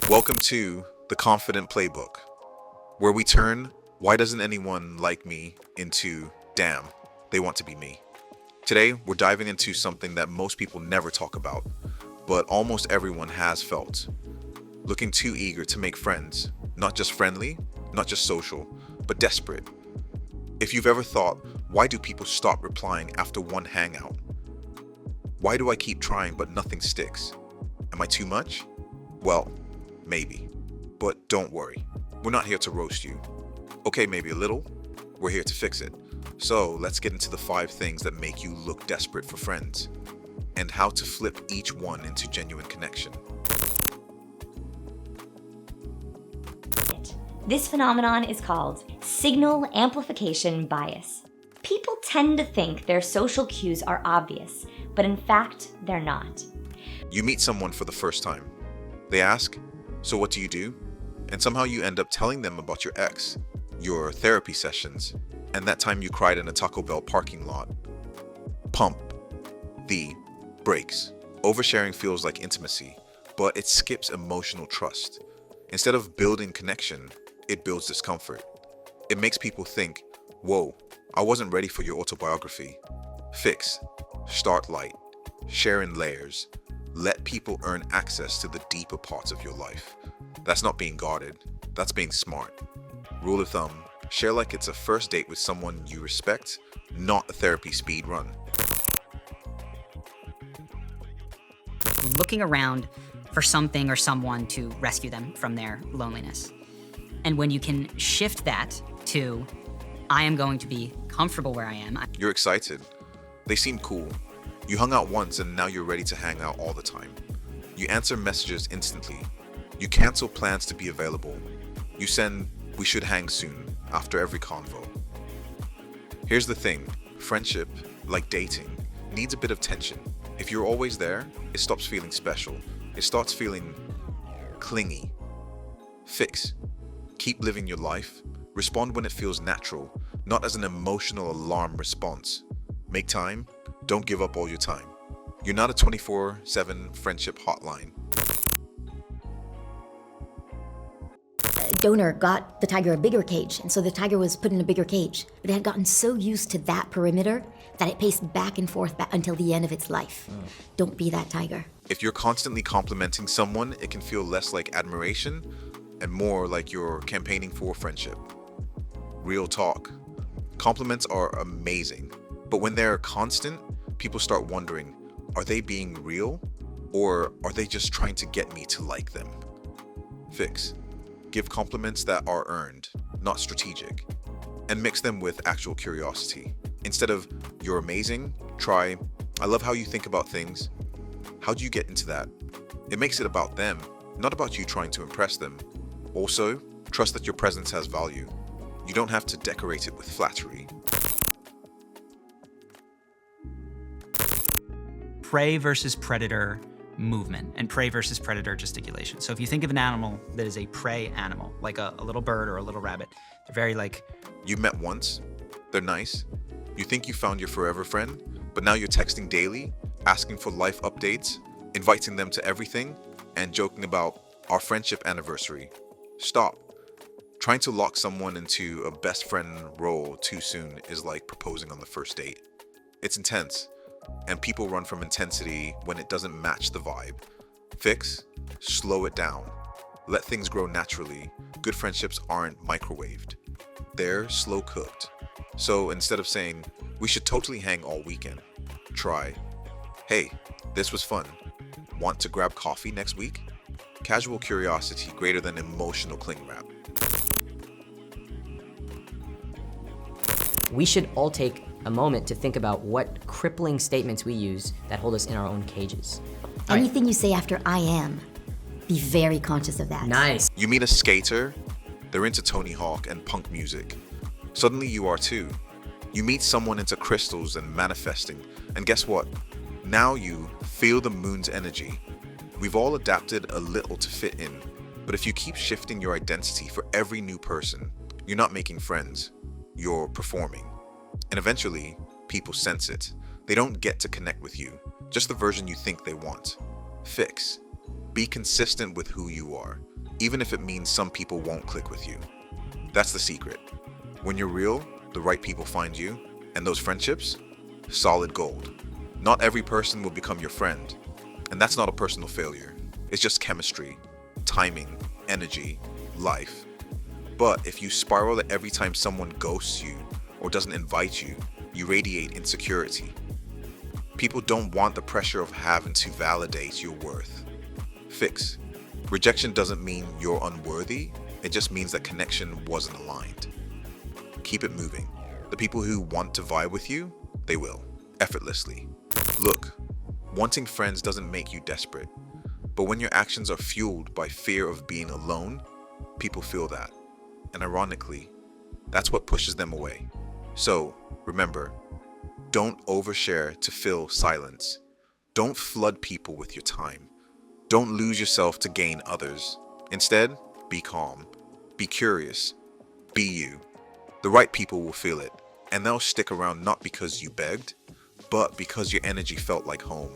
Welcome to the Confident Playbook, where we turn "why doesn't anyone like me" into "damn, they want to be me." Today, we're diving into something that most people never talk about, but almost everyone has felt. Looking too eager to make friends, not just friendly, not just social, but desperate. If you've ever thought, why do people stop replying after one hangout? Why do I keep trying but nothing sticks? Am I too much? Well, maybe. But don't worry, we're not here to roast you. Okay, maybe a little. We're here to fix it. So let's get into the 5 things that make you look desperate for friends, and how to flip each one into genuine connection. This phenomenon is called signal amplification bias. People tend to think their social cues are obvious, but in fact, they're not. You meet someone for the first time. They ask, "So what do you do?" And somehow you end up telling them about your ex, your therapy sessions, and that time you cried in a Taco Bell parking lot. Pump the brakes. Oversharing feels like intimacy, but it skips emotional trust. Instead of building connection, it builds discomfort. It makes people think, whoa, I wasn't ready for your autobiography. Fix. Start light. Share in layers. Let people earn access to the deeper parts of your life. That's not being guarded. That's being smart. Rule of thumb, share like it's a first date with someone you respect, not a therapy speed run. Looking around for something or someone to rescue them from their loneliness. And when you can shift that to, I am going to be comfortable where I am. You're excited. They seem cool. You hung out once and now you're ready to hang out all the time. You answer messages instantly. You cancel plans to be available. You send, "we should hang soon," after every convo. Here's the thing, friendship, like dating, needs a bit of tension. If you're always there, it stops feeling special. It starts feeling clingy. Fix. Keep living your life. Respond when it feels natural, not as an emotional alarm response. Make time. Don't give up all your time. You're not a 24/7 friendship hotline. Donor got the tiger a bigger cage, and so the tiger was put in a bigger cage. But it had gotten so used to that perimeter that it paced back and forth until the end of its life. Don't be that tiger. If you're constantly complimenting someone, it can feel less like admiration and more like you're campaigning for friendship. Real talk. Compliments are amazing, but when they're constant, people start wondering, are they being real or are they just trying to get me to like them? Fix. Give compliments that are earned, not strategic, and mix them with actual curiosity. Instead of, "You're amazing," try, "I love how you think about things. How do you get into that?" It makes it about them, not about you trying to impress them. Also, trust that your presence has value. You don't have to decorate it with flattery. Prey versus predator movement and prey versus predator gesticulation. So if you think of an animal that is a prey animal, like a little bird or a little rabbit, they're very like, You met once, they're nice, you think you found your forever friend, but now you're texting daily, asking for life updates, inviting them to everything, and joking about our friendship anniversary. Stop. Trying to lock someone into a best friend role too soon is like proposing on the first date. It's intense, and people run from intensity when it doesn't match the vibe. Fix. Slow it down. Let things grow naturally. Good friendships aren't microwaved. They're slow cooked. So instead of saying, "We should totally hang all weekend," try, "Hey, this was fun. Want to grab coffee next week?" Casual curiosity greater than emotional cling wrap. We should all take a moment to think about what crippling statements we use that hold us in our own cages. Anything you say after "I am," be very conscious of that. Nice. You meet a skater, they're into Tony Hawk and punk music. Suddenly you are too. You meet someone into crystals and manifesting, and guess what? Now you feel the moon's energy. We've all adapted a little to fit in, but if you keep shifting your identity for every new person, you're not making friends, you're performing. And eventually, people sense it. They don't get to connect with you, just the version you think they want. Fix. Be consistent with who you are, even if it means some people won't click with you. That's the secret. When you're real, the right people find you, and those friendships, solid gold. Not every person will become your friend, and that's not a personal failure. It's just chemistry, timing, energy, life. But if you spiral that every time someone ghosts you or doesn't invite you, you radiate insecurity. People don't want the pressure of having to validate your worth. Fix. Rejection doesn't mean you're unworthy, it just means that connection wasn't aligned. Keep it moving. The people who want to vibe with you, they will, effortlessly. Look, wanting friends doesn't make you desperate, but when your actions are fueled by fear of being alone, people feel that. And ironically, that's what pushes them away. So, remember, don't overshare to fill silence. Don't flood people with your time. Don't lose yourself to gain others. Instead, be calm, be curious, be you. The right people will feel it, and they'll stick around not because you begged, but because your energy felt like home.